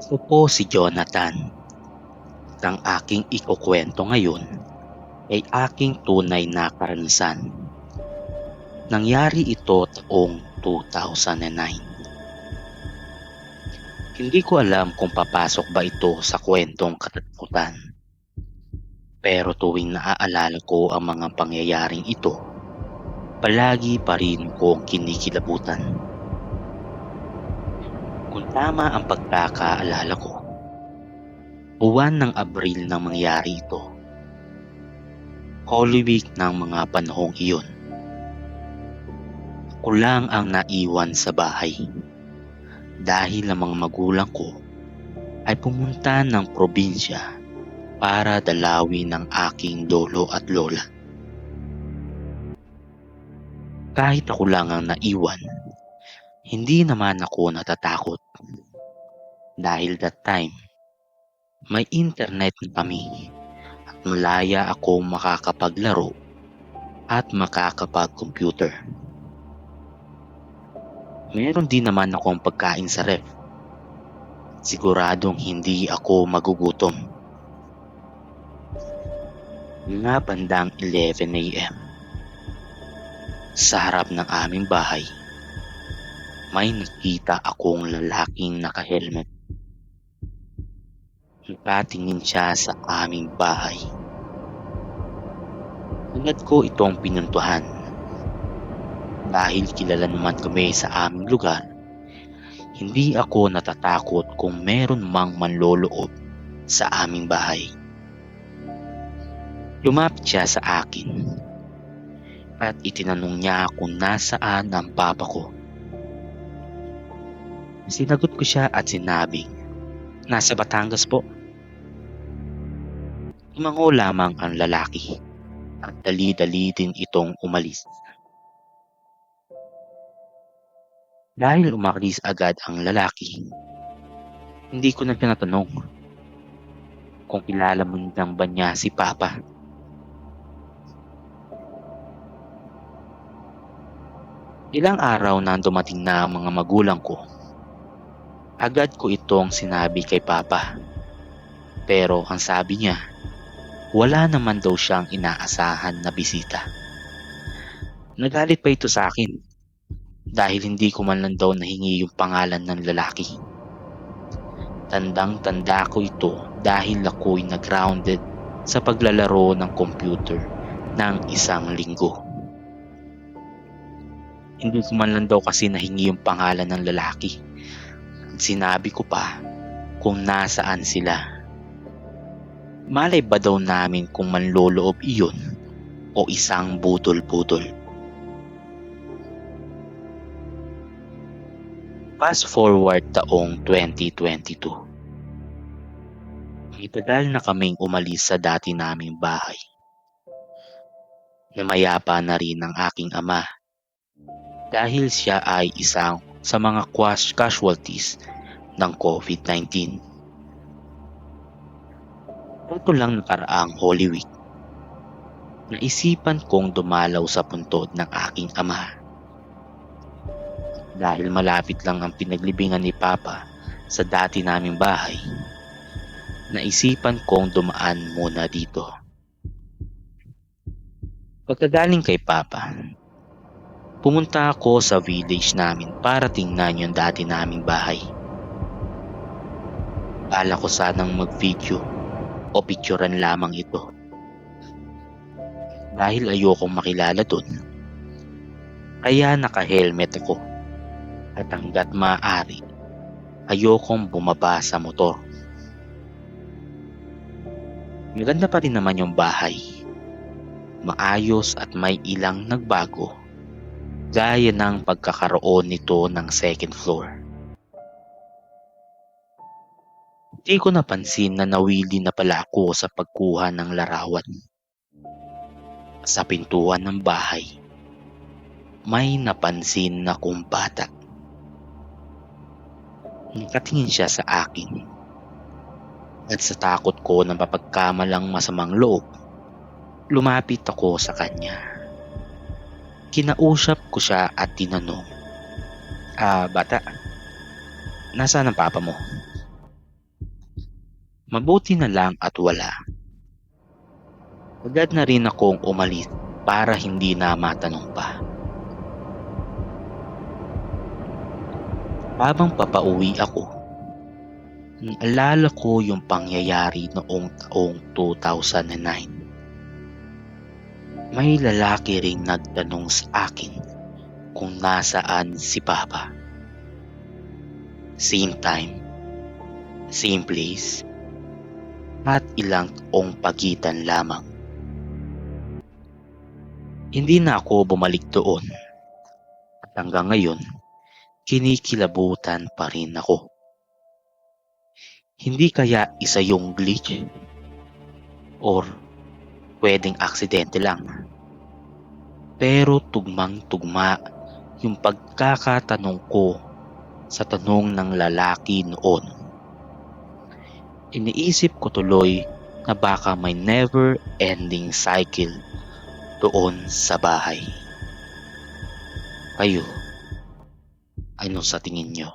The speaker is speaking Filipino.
Ako po si Jonathan. Ang aking ikukwento ngayon ay aking tunay na karanasan. Nangyari ito taong 2009. Hindi ko alam kung papasok ba ito sa kwentong katatakutan. Pero tuwing naaalala ko ang mga pangyayaring ito, palagi pa rin kong kinikilabutan. Kung tama ang pagkakaalala ko, buwan ng Abril nang mangyari ito. Holy Week ng mga panahong iyon. Ako lang ang naiwan sa bahay dahil ang mga magulang ko ay pumunta ng probinsya para dalawin ang aking lolo at lola. Kahit ako lang ang naiwan, hindi naman ako natatakot dahil that time may internet na kami at malaya ako makakapaglaro at makakapag-computer. Meron din naman akong pagkain sa ref. Siguradong hindi ako magugutom. Mga bandang 11 AM. Sa harap ng aming bahay, may nakita akong lalaking naka-helmet. Nakatingin siya sa aming bahay. Agad ko itong pinuntuhan. Dahil kilala naman kami sa aming lugar, hindi ako natatakot kung meron mang manloloob sa aming bahay. Lumapit siya sa akin at itinanong niya kung nasaan ang papa ko. Sinagot ko siya at sinabing, "Nasa Batangas po." Tumango lamang ang lalaki at dali-dali din itong umalis. Dahil umalis agad ang lalaki, hindi ko na tinatanong kung kilala mo lang ba niya si Papa. Ilang araw na dumating na ang mga magulang ko, agad ko itong sinabi kay Papa. Pero ang sabi niya, wala naman daw siyang inaasahan na bisita. Nagalit pa ito sa akin dahil hindi ko man lang daw nahingi yung pangalan ng lalaki. Tandang-tanda ko ito dahil ako'y nag-grounded sa paglalaro ng computer ng 1 linggo. Hindi ko man lang daw kasi nahingi yung pangalan ng lalaki. Sinabi ko pa kung nasaan sila. Malay ba daw namin kung manloloob iyon o isang budol-budol. Fast forward taong 2022. Itagal na kaming umalis sa dati naming bahay. Namayapa na rin ang aking ama dahil siya ay isang sa mga casualties ng COVID-19. Ito lang nakaraang Holy Week, naisipan kong dumalaw sa puntod ng aking ama. Dahil malapit lang ang pinaglibingan ni Papa sa dati naming bahay, naisipan kong dumaan muna dito. Pagkagaling kay Papa, pumunta ako sa village namin para tingnan yung dati naming bahay. Bala ko sanang mag-video o picturean lamang ito. Dahil ayokong makilala dun, kaya naka-helmet ako. At hanggat maaari, ayokong bumaba sa motor. Maganda pa rin naman yung bahay. Maayos at may ilang nagbago, gaya ng pagkakaroon nito ng second floor. Di ko napansin na nawili na pala ako sa pagkuha ng larawan. Sa pintuan ng bahay, may napansin na kong bata. Nakatingin siya sa akin. At sa takot ko na mapagkamalang masamang loob, lumapit ako sa kanya. Kinausap ko siya at tinanong, "Bata, nasaan ang papa mo?" Mabuti na lang at wala. Agad na rin akong umalis para hindi na matanong pa. Habang papauwi ako, naalala ko yung pangyayari noong taong 2009. May lalaki ring nagtanong sa akin kung nasaan si Papa. Same time, same place, at ilang taong pagitan lamang. Hindi na ako bumalik doon. At hanggang ngayon, kinikilabutan pa rin ako. Hindi kaya isa yung glitch? Or pwedeng aksidente lang? Pero tugmang-tugma yung pagkakatanong ko sa tanong ng lalaki noon. Iniisip ko tuloy na baka may never-ending cycle doon sa bahay. Kayo, ano sa tingin nyo?